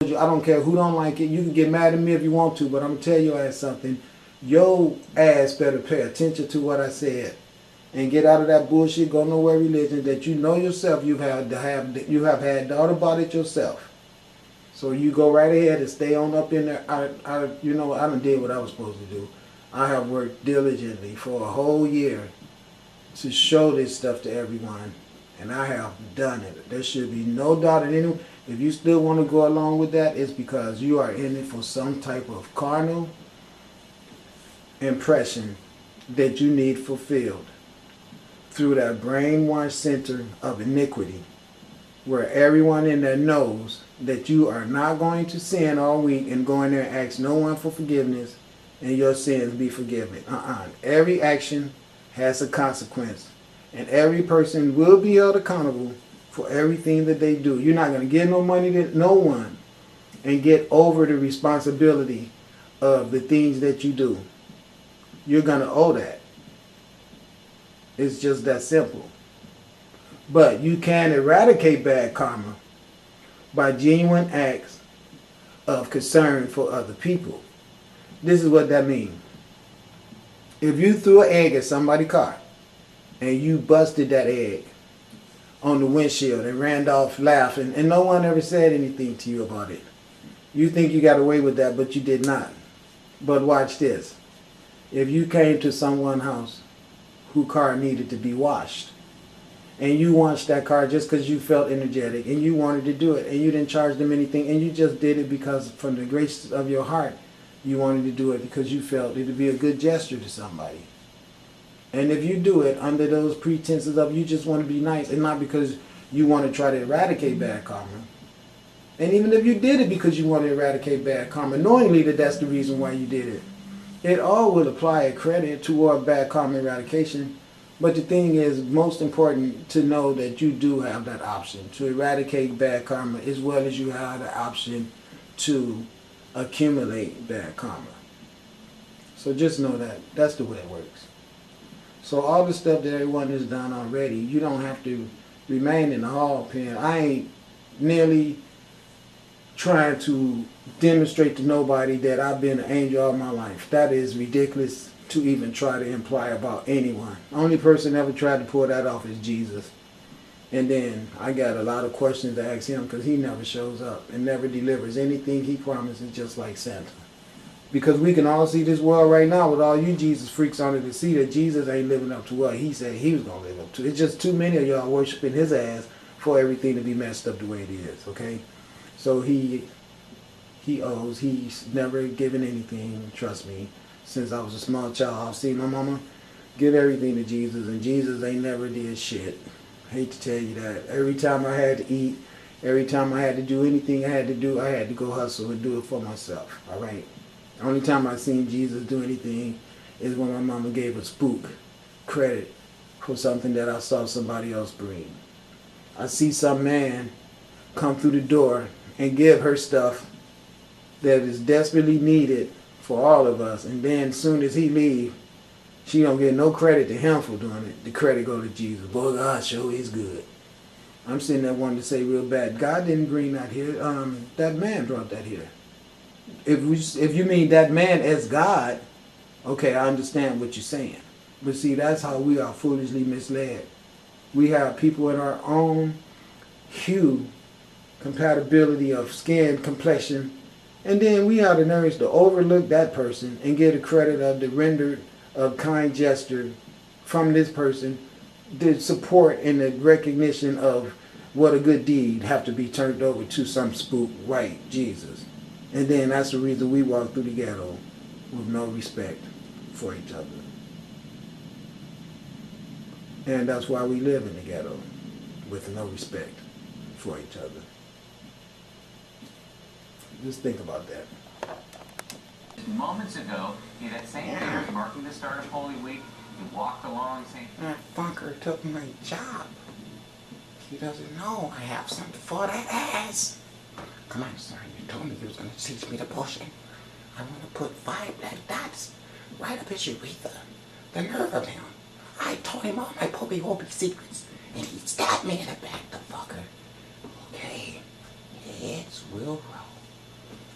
I don't care who don't like it. You can get mad at me if you want to, but I'm gonna tell your ass something. Your ass better pay attention to what I said and get out of that bullshit, go nowhere religion that you know yourself. You have had thought about it yourself. So you go right ahead and stay on up in there. I done did what I was supposed to do. I have worked diligently for a whole year to show this stuff to everyone, and I have done it. There should be no doubt in anyone. If you still want to go along with that, it's because you are in it for some type of carnal impression that you need fulfilled through that brainwash center of iniquity, where everyone in there knows that you are not going to sin all week and go in there and ask no one for forgiveness and your sins be forgiven. Every action has a consequence, and every person will be held accountable for everything that they do. You're not going to give no money to no one and get over the responsibility of the things that you do. You're going to owe that. It's just that simple. But you can eradicate bad karma by genuine acts of concern for other people. This is what that means. If you threw an egg at somebody's car and you busted that egg on the windshield and ran off laughing and no one ever said anything to you about it, you think you got away with that, but you did not. But watch this. If you came to someone's house whose car needed to be washed, and you washed that car just because you felt energetic and you wanted to do it, and you didn't charge them anything, and you just did it because from the grace of your heart you wanted to do it because you felt it would be a good gesture to somebody. And if you do it under those pretenses of you just want to be nice and not because you want to try to eradicate bad karma, and even if you did it because you want to eradicate bad karma, knowingly that that's the reason why you did it, it all will apply a credit toward bad karma eradication. But the thing is, most important to know that you do have that option to eradicate bad karma as well as you have the option to accumulate bad karma. So just know that. That's the way it works. So all the stuff that everyone has done already, you don't have to remain in the hog pen. I ain't nearly trying to demonstrate to nobody that I've been an angel all my life. That is ridiculous to even try to imply about anyone. The only person ever tried to pull that off is Jesus. And then I got a lot of questions to ask him because he never shows up and never delivers anything he promises, just like Santa. Because we can all see this world right now with all you Jesus freaks on it to see that Jesus ain't living up to what he said he was going to live up to. It's just too many of y'all worshiping his ass for everything to be messed up the way it is, okay? So he owes, he's never given anything, trust me. Since I was a small child, I've seen my mama give everything to Jesus, and Jesus ain't never did shit. Hate to tell you that. Every time I had to eat, every time I had to do anything I had to do, I had to go hustle and do it for myself, all right? The only time I seen Jesus do anything is when my mama gave a spook credit for something that I saw somebody else bring. I see some man come through the door and give her stuff that is desperately needed for all of us, and then as soon as he leave, she don't get no credit to him for doing it. The credit go to Jesus. Boy, God sure is good. I'm sitting there wanting to say real bad, God didn't bring that here. That man brought that here. If you mean that man as God, okay, I understand what you're saying. But see, that's how we are foolishly misled. We have people in our own hue, compatibility of skin, complexion, and then we have the nerves to overlook that person and get a credit of the rendered of kind gesture from this person, the support and the recognition of what a good deed have to be turned over to some spook, right, Jesus. And then that's the reason we walk through the ghetto with no respect for each other. And that's why we live in the ghetto, with no respect for each other. Just think about that. Moments ago, that same day, marking the start of Holy Week, you walked along saying, "That fucker took my job. He doesn't know I have something for that ass. Come on, sir, you told me you was going to teach me the potion. I want to put 5 black dots right up his urethra. The nerve of him. I told him all my poppy-whoppy secrets, and he stabbed me in the back, the fucker. Okay, heads will roll.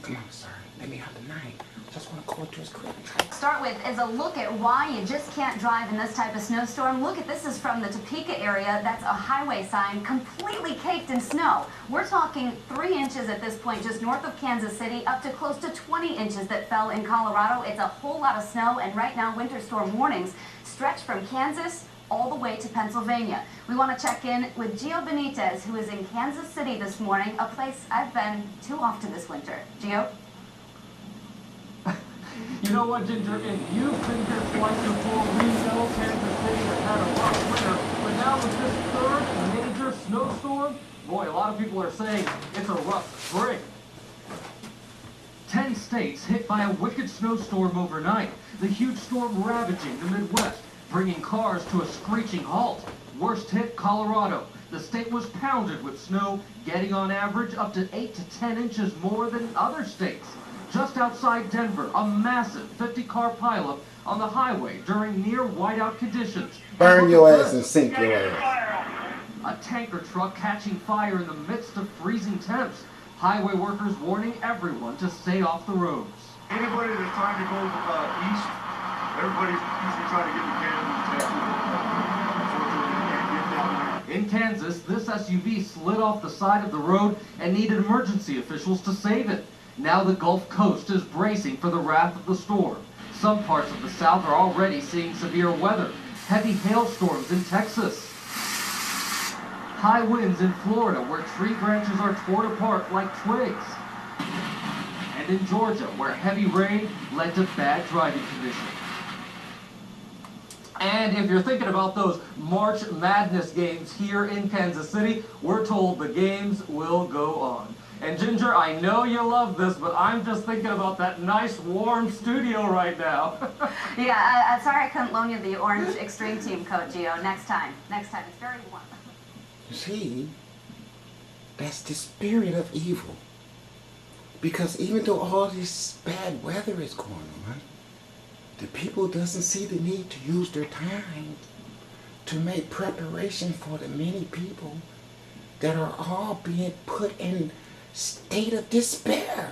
Come on, sir. Let me have the night. Just want to go to his crib and try. Start with is a look at why you just can't drive in this type of snowstorm. Look at this is from the Topeka area. That's a highway sign completely caked in snow. We're talking 3 inches at this point just north of Kansas City, up to close to 20 inches that fell in Colorado. It's a whole lot of snow, and right now winter storm warnings stretch from Kansas all the way to Pennsylvania. We want to check in with Gio Benitez, who is in Kansas City this morning, a place I've been too often this winter. Gio? You know what, Ginger? If you've been here twice before, we know Kansas City has had a rough winter. But now with this third major snowstorm, boy, a lot of people are saying it's a rough spring. 10 states hit by a wicked snowstorm overnight. The huge storm ravaging the Midwest, bringing cars to a screeching halt. Worst hit, Colorado. The state was pounded with snow, getting on average up to 8 to 10 inches more than other states. Just outside Denver, a massive 50-car pileup on the highway during near whiteout conditions. Burn your ass and sink your ass. A tanker truck catching fire in the midst of freezing temps. Highway workers warning everyone to stay off the roads. Anybody that's trying to go east, everybody's usually trying to get to Kansas. In Kansas, this SUV slid off the side of the road and needed emergency officials to save it. Now the Gulf Coast is bracing for the wrath of the storm. Some parts of the South are already seeing severe weather. Heavy hailstorms in Texas. High winds in Florida where tree branches are torn apart like twigs. And in Georgia where heavy rain led to bad driving conditions. And if you're thinking about those March Madness games here in Kansas City, we're told the games will go on. And Ginger, I know you love this, but I'm just thinking about that nice warm studio right now. Yeah, sorry I couldn't loan you the orange extreme team coat, Gio. Next time. Next time. It's very warm. You see, that's the spirit of evil. Because even though all this bad weather is going on, the people doesn't see the need to use their time to make preparation for the many people that are all being put in state of despair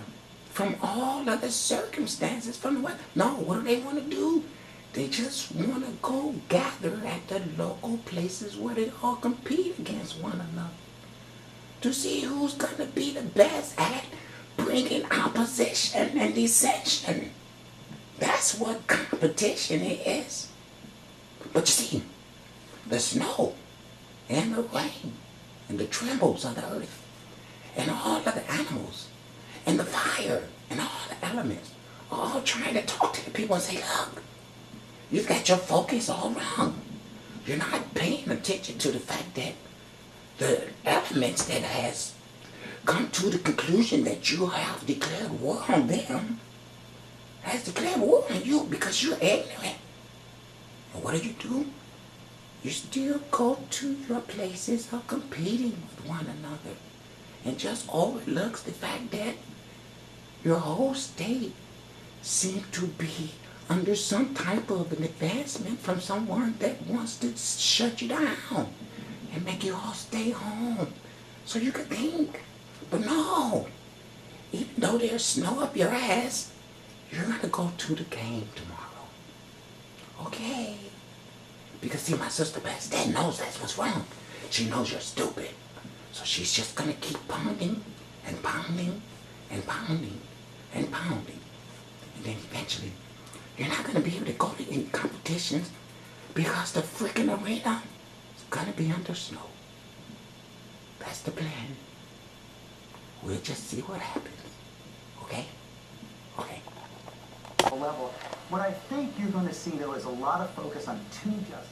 from all other circumstances from the weather. No, what do they want to do? They just want to go gather at the local places where they all compete against one another to see who's going to be the best at bringing opposition and dissension. That's what competition is. But you see, the snow and the rain and the trembles of the earth and all of the animals and the fire and all the elements are all trying to talk to the people and say, look, you've got your focus all wrong. You're not paying attention to the fact that the elements that has come to the conclusion that you have declared war on them has declared war on you because you're ignorant. And what do? You still go to your places of competing with one another and just overlooks the fact that your whole state seems to be under some type of an advancement from someone that wants to shut you down and make you all stay home so you can think. But no, even though there's snow up your ass, you're gonna go to the game tomorrow. Okay? Because see, my sister Bastette knows that's what's wrong. She knows you're stupid. So she's just gonna keep pounding and pounding and pounding and pounding. And then eventually, you're not gonna be able to go to any competitions because the freaking arena is gonna be under snow. That's the plan. We'll just see what happens. Okay? Okay. Level. What I think you're going to see, though, is a lot of focus on two justices.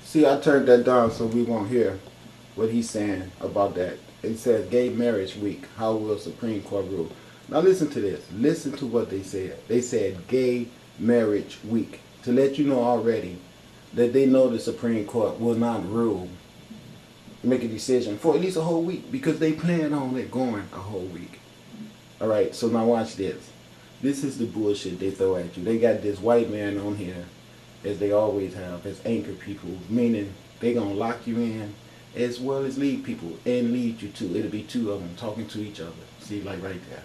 See, I turned that down so we won't hear what he's saying about that. It says gay marriage week. How will Supreme Court rule? Now listen to this. Listen to what they said. They said gay marriage week. To let you know already that they know the Supreme Court will not rule, make a decision for at least a whole week because they plan on it going a whole week. All right, so now watch this. This is the bullshit they throw at you. They got this white man on here, as they always have, as anchor people, meaning they gonna lock you in as well as lead people and lead you to. It'll be two of them talking to each other. See, like right there.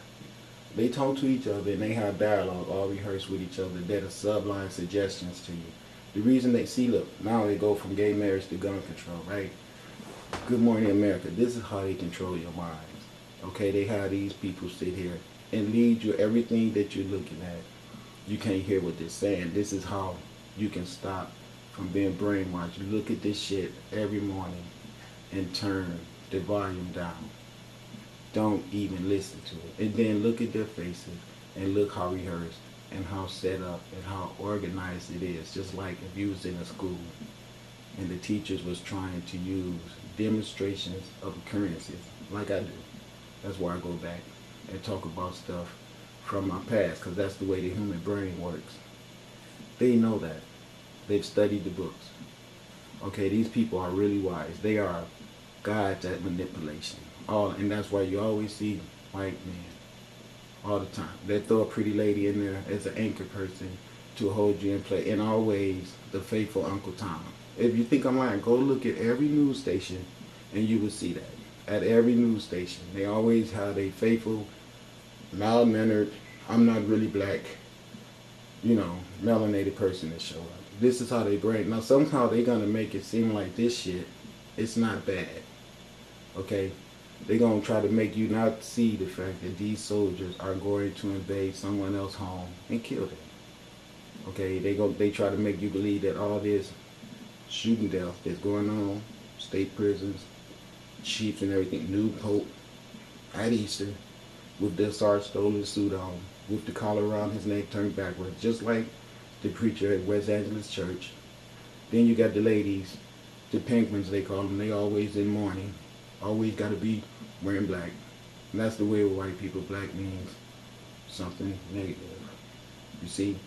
They talk to each other and they have dialogue, all rehearsed with each other that are sublime suggestions to you. The reason they see, look, now they go from gay marriage to gun control, right? Good Morning America, this is how they control your minds. Okay, they have these people sit here and lead you everything that you're looking at. You can't hear what they're saying. This is how you can stop from being brainwashed. You look at this shit every morning and turn the volume down. Don't even listen to it. And then look at their faces and look how rehearsed and how set up and how organized it is. Just like if you was in a school and the teachers was trying to use demonstrations of occurrences like I do. That's why I go back and talk about stuff from my past, because that's the way the human brain works. They know that. They've studied the books. Okay, these people are really wise. They are gods at manipulation. And that's why you always see white men all the time. They throw a pretty lady in there as an anchor person to hold you in play. And always the faithful Uncle Tom. If you think I'm lying, go look at every news station and you will see that. At every news station, they always have a faithful, mild-mannered, I'm not really black, melanated person that show up. This is how they brain. Now somehow they're going to make it seem like this shit, it's not bad. Okay? They're going to try to make you not see the fact that these soldiers are going to invade someone else's home and kill them. Okay? They try to make you believe that all this shooting death that's going on, state prisons, chiefs and everything, new pope at Easter with the Sarge stolen suit on, with the collar around his neck turned backwards, just like the preacher at West Angeles Church. Then you got the ladies, the penguins they call them, they always in mourning, always got to be wearing black. And that's the way with white people, black means something negative, you see?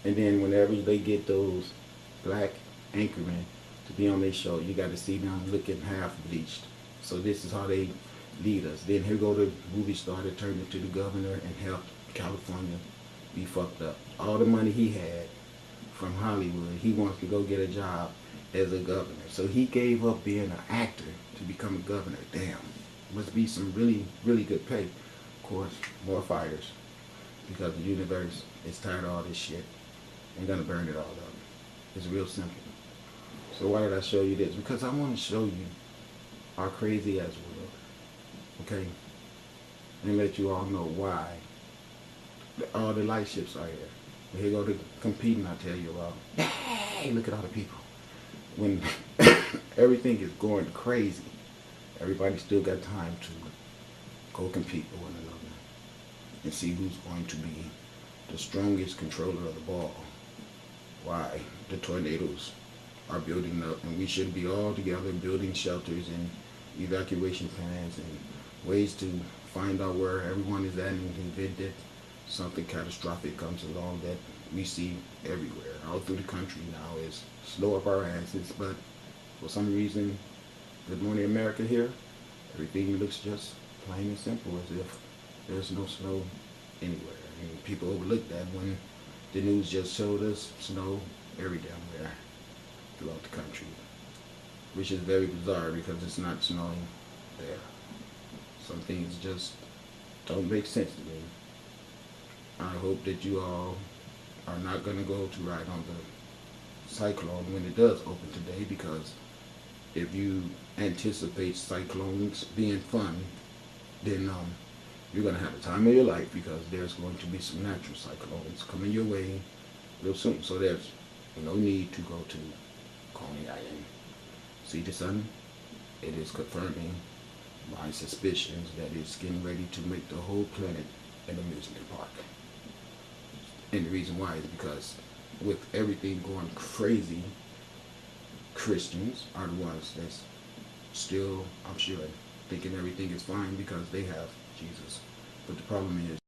And then whenever they get those black anchormen to be on their show, you got to see them looking half bleached. So this is how they lead us. Then here go the movie star that turned into the governor and helped California be fucked up. All the money he had from Hollywood, he wants to go get a job as a governor. So he gave up being an actor to become a governor. Damn, must be some really, really good pay. Of course, more fires, because the universe is tired of all this shit and gonna burn it all up. It's real simple. So why did I show you this? Because I want to show you our crazy ass world, okay? And let you all know why all the light ships are here. Here go the competing I tell you about. Hey, look at all the people. When everything is going crazy, everybody still got time to go compete with one another and see who's going to be the strongest controller of the ball. Why? The tornadoes are building up, and we should be all together building shelters and evacuation plans and ways to find out where everyone is at in the event that something catastrophic comes along that we see everywhere. All through the country now is slow up our asses, but for some reason, Good Morning America here, everything looks just plain and simple, as if there's no snow anywhere. I mean, people overlook that when the news just showed us snow every damn where throughout the country, which is very bizarre because it's not snowing there. Some things just don't make sense to me. I hope that you all are not going to go to ride on the cyclone when it does open today, because if you anticipate cyclones being fun, then you're going to have the time of your life, because there's going to be some natural cyclones coming your way real soon. So there's no need to go to Coney Island. See the sun? It is confirming my suspicions that it's getting ready to make the whole planet an amusement park. And the reason why is because with everything going crazy, Christians are the ones that's still, I'm sure, thinking everything is fine because they have Jesus. But the problem is,